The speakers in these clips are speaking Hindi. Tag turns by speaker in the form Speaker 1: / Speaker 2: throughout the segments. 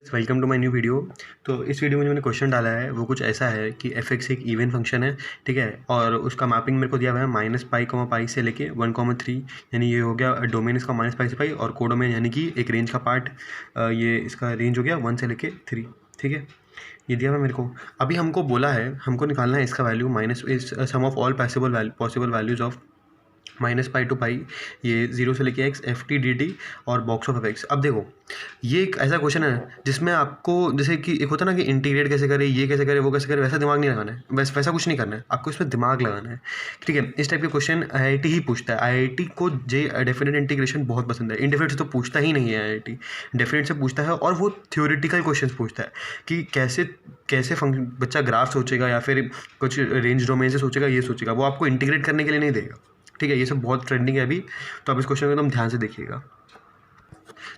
Speaker 1: Welcome to my new video. तो इस वीडियो में जो मैंने क्वेश्चन डाला है वो कुछ ऐसा है कि एफ एक्स एक इवन फंक्शन है, ठीक है, और उसका मैपिंग मेरे को दिया हुआ है -पाई से लेके 1,3, यानी ये हो गया डोमेन इसका -पाई से पाई, और कोडोमेन यानी कि एक रेंज का पार्ट, ये इसका रेंज हो गया 1 से लेके 3, ठीक है। ये दिया हुआ मेरे को। अभी हमको बोला है हमको निकालना है इसका वैल्यू माइनस इस sum of all possible values of -pi to pi, ये 0 से लेके x F T D T और बॉक्स ऑफ एफ एक्स। अब देखो, ये एक ऐसा क्वेश्चन है जिसमें आपको जैसे कि एक होता है ना कि इंटीग्रेट कैसे करे, ये कैसे करे, वो कैसे करे, वैसा दिमाग नहीं लगाना है, वैसा कुछ नहीं करना है, आपको इसमें दिमाग लगाना है, ठीक है। इस टाइप के क्वेश्चन आईआईटी ही पूछता है। आईआईटी को डेफिनेट इंटीग्रेशन बहुत पसंद है। इंडेफिनेट से तो पूछता ही नहीं है आईआईटी, डेफिनेट से पूछता है, और वो थ्योरेटिकल क्वेश्चन पूछता है कि कैसे कैसे फंक्शन बच्चा ग्राफ सोचेगा या फिर कुछ रेंज डोमेन से सोचेगा, ये सोचेगा, वो आपको इंटीग्रेट करने के लिए नहीं देगा, ठीक है। ये सब बहुत ट्रेंडिंग है अभी, तो आप इस क्वेश्चन को एकदम ध्यान से देखिएगा।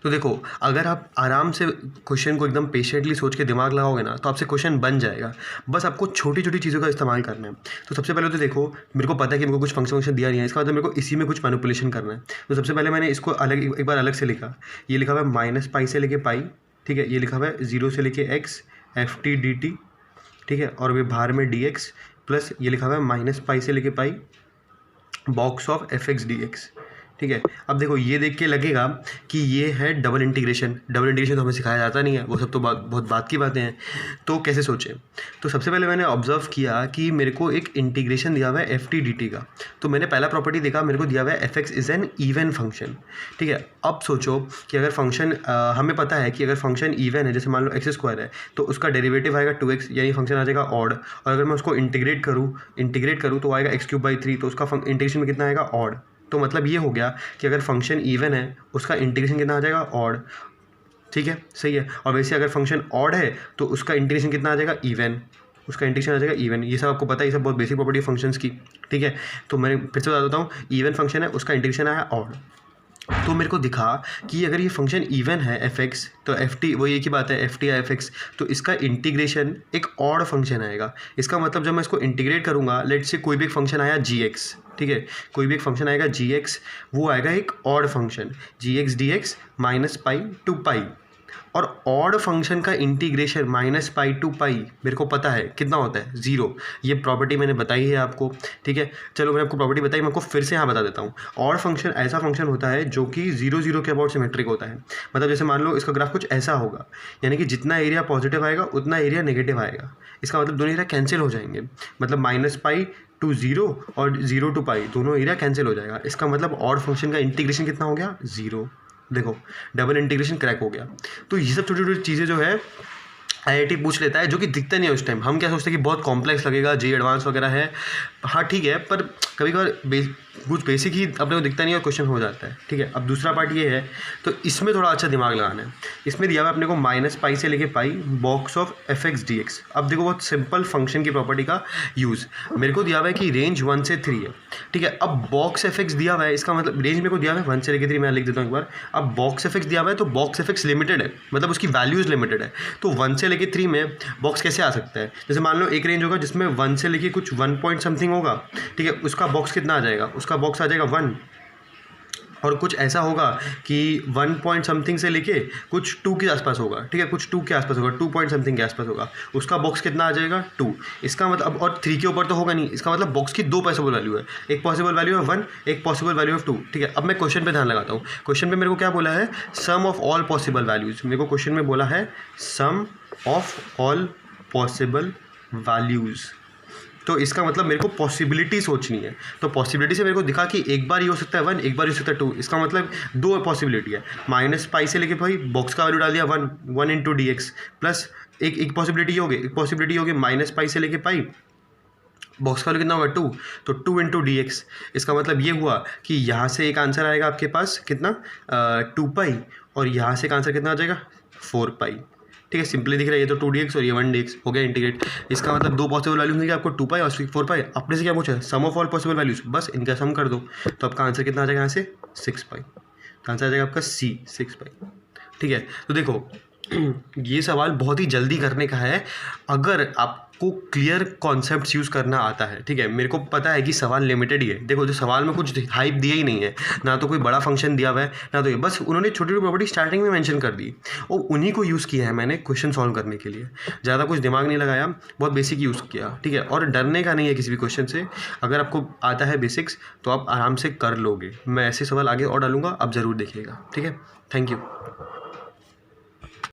Speaker 1: तो देखो, अगर आप आराम से क्वेश्चन को एकदम पेशेंटली सोच के दिमाग लगाओगे ना, तो आपसे क्वेश्चन बन जाएगा। बस आपको छोटी छोटी चीज़ों का इस्तेमाल करना है। तो सबसे पहले तो देखो, मेरे को पता है कि मेरे को कुछ फंक्शन दिया नहीं है, इसका मतलब मेरे को इसी में कुछ मैनिपुलेशन करना है। तो सबसे पहले मैंने इसको अलग एक बार अलग से लिखा। ये लिखा हुआ है -पाई से लेके पाई, ठीक है। ये लिखा हुआ है 0 से लेके x F T D T, ठीक है, और ये बाहर में dx, प्लस ये लिखा हुआ है -पाई से लेके pi box of F X D X, ठीक है। अब देखो, ये देख के लगेगा कि ये है डबल इंटीग्रेशन। डबल इंटीग्रेशन तो हमें सिखाया जाता नहीं है, वो सब तो बहुत बात की बातें हैं। तो कैसे सोचें? तो सबसे पहले मैंने ऑब्जर्व किया कि मेरे को एक इंटीग्रेशन दिया हुआ है एफ टी डी टी का। तो मैंने पहला प्रॉपर्टी देखा, मेरे को दिया हुआ है F x is an even function, ठीक है। अब सोचो कि अगर फंक्शन हमें पता है कि अगर फंक्शन इवन है, जैसे मान लो x² है, तो उसका डेरिवेटिव आएगा 2x, यानी फंक्शन आ जाएगा ऑड। और अगर मैं उसको इंटीग्रेट करूँ तो आएगा x³/3, तो उसका इंटीग्रेशन में कितना आएगा? ऑड। तो मतलब ये हो गया कि अगर फंक्शन इवन है उसका इंटीग्रेशन कितना आ जाएगा? ऑड, ठीक है, सही है। और वैसे अगर फंक्शन ऑड है तो उसका इंटीग्रेशन कितना आ जाएगा? इवन, उसका इंटीग्रेशन आ जाएगा इवन। ये सब आपको पता है, ये सब बहुत बेसिक प्रॉपर्टी है फंक्शंस की, ठीक है। तो मैं फिर से बता देता हूँ, इवन फंक्शन है, उसका इंटीग्रेशन आया ऑड। तो मेरे को दिखा कि अगर ये फंक्शन इवन है एफ एक्स, तो एफ टी वो एक ही बात है, एफ टी या एफ एक्स, तो इसका इंटीग्रेशन एक ऑड फंक्शन आएगा। इसका मतलब जब मैं इसको इंटीग्रेट करूँगा, लेट से कोई भी एक फंक्शन आया जी एक्स, ठीक है, कोई भी एक फंक्शन आएगा जी एक्स, वो आएगा एक odd function, G X D X -pi to pi. और ऑड फंक्शन का इंटीग्रेशन -पाई टू पाई मेरे को पता है कितना होता है? 0। ये प्रॉपर्टी मैंने बताई है आपको, ठीक है। चलो, मैंने आपको प्रॉपर्टी बताई, मैं आपको फिर से यहाँ बता देता हूँ। ऑड फंक्शन ऐसा फंक्शन होता है जो कि 0 0 के अबाउट सिमेट्रिक होता है। मतलब जैसे मान लो इसका ग्राफ कुछ ऐसा होगा, यानी कि जितना एरिया पॉजिटिव आएगा उतना एरिया नेगेटिव आएगा। इसका मतलब दोनों एरिया कैंसिल हो जाएंगे। मतलब -पाई टू 0 और 0 टू पाई, दोनों एरिया कैंसिल हो जाएगा। इसका मतलब ऑड फंक्शन का इंटीग्रेशन कितना हो गया? 0। देखो, डबल इंटीग्रेशन क्रैक हो गया। तो ये सब छोटी छोटी चीज़ें जो है आईआईटी पूछ लेता है, जो कि दिखता नहीं है उस टाइम। हम क्या सोचते हैं कि बहुत कॉम्प्लेक्स लगेगा, जी एडवांस वगैरह है। हाँ ठीक है, पर कभी कभार कुछ बेसिक ही अपने को दिखता नहीं और क्वेश्चन हो जाता है, ठीक है। अब दूसरा पार्ट ये है, तो इसमें थोड़ा अच्छा दिमाग लगाना है। इसमें दिया हुआ अपने को -पाई से लेके pi box of F X D X. अब देखो, बहुत सिंपल फंक्शन की प्रॉपर्टी का यूज़। मेरे को दिया हुआ है कि रेंज 1 से 3 है, ठीक है। अब बॉक्स एफ एक्स दिया हुआ है, इसका मतलब रेंज मेरे को दिया हुआ है 1 से लेके 3, मैं लिख देता हूँ एक बार। अब बॉक्स एफ एक्स दिया हुआ है, तो बॉक्स एफ एक्स लिमिटेड है, मतलब उसकी वैल्यूज़ लिमिटेड है। तो 1 से लेके 3 में बॉक्स कैसे आ सकता है? जैसे मान लो एक रेंज होगा जिसमें 1 से लेके कुछ 1 पॉइंट समथिंग होगा, ठीक है, उसका बॉक्स कितना आ जाएगा? उसका बॉक्स आ जाएगा 1। और कुछ ऐसा होगा कि 1 पॉइंट समथिंग से लेके कुछ 2 के आसपास होगा, ठीक है, कुछ 2 के आसपास होगा, 2 पॉइंट समथिंग के आसपास होगा, उसका बॉक्स कितना आ जाएगा? 2। इसका मतलब, और 3 के ऊपर तो होगा नहीं, इसका मतलब बॉक्स की 2 पॉसिबल वैल्यू है। एक पॉसिबल वैल्यू है 1, एक पॉसिबल वैल्यू है 2, ठीक है। अब मैं क्वेश्चन पे ध्यान लगाता हूँ। क्वेश्चन पे मेरे को क्या बोला है? सम ऑफ ऑल पॉसिबल वैल्यूज़। मेरे को क्वेश्चन में बोला है सम ऑफ ऑल पॉसिबल वैल्यूज़। तो इसका मतलब मेरे को पॉसिबिलिटी सोचनी है। तो पॉसिबिलिटी से मेरे को दिखा कि एक बार ये हो सकता है 1, एक बार ये हो सकता है 2। इसका मतलब 2 पॉसिबिलिटी है। -पाई से लेके भाई बॉक्स का वैल्यू डाल दिया 1 इंटू डी एक्स, प्लस एक पॉसिबिलिटी ये हो गई, एक पॉसिबिलिटी हो गई -पाई से लेके पाई बॉक्स का वैल्यू कितना होगा? 2। तो 2 इंटू डी एक्स। इसका मतलब ये हुआ कि यहाँ से एक आंसर आएगा आपके पास कितना? 2 पाई, और यहाँ से एक आंसर कितना आ जाएगा? 4 पाई, ठीक है। सिंपली दिख रहा है, ये तो 2dx और ये 1dx हो गया इंटीग्रेट। इसका मतलब 2 पॉसिबल वैल्यू होंगे आपको, 2 पाई और 4 पाई। अपने से क्या पूछा है? सम ऑफ ऑल पॉसिबल वैल्यूज, बस इनका सम कर दो, तो आपका आंसर कितना आ जाएगा? यहाँ से 6 पाई। तो आंसर आ जाएगा आपका सी, 6 पाई, ठीक है। तो देखो, ये सवाल बहुत ही जल्दी करने का है अगर आपको क्लियर कॉन्सेप्ट्स यूज़ करना आता है, ठीक है। मेरे को पता है कि सवाल लिमिटेड ही है। देखो, जो सवाल में कुछ हाइप दिया ही नहीं है, ना तो कोई बड़ा फंक्शन दिया हुआ है, ना तो ये बस उन्होंने छोटी छोटी प्रॉपर्टी स्टार्टिंग में मेंशन कर दी और उन्हीं को यूज़ किया है मैंने क्वेश्चन सॉल्व करने के लिए। ज़्यादा कुछ दिमाग नहीं लगाया, बहुत बेसिक यूज़ किया, ठीक है। और डरने का नहीं है किसी भी क्वेश्चन से। अगर आपको आता है बेसिक्स तो आप आराम से कर लोगे। मैं ऐसे सवाल आगे और डालूंगा, आप ज़रूर देखिएगा, ठीक है। Thank you.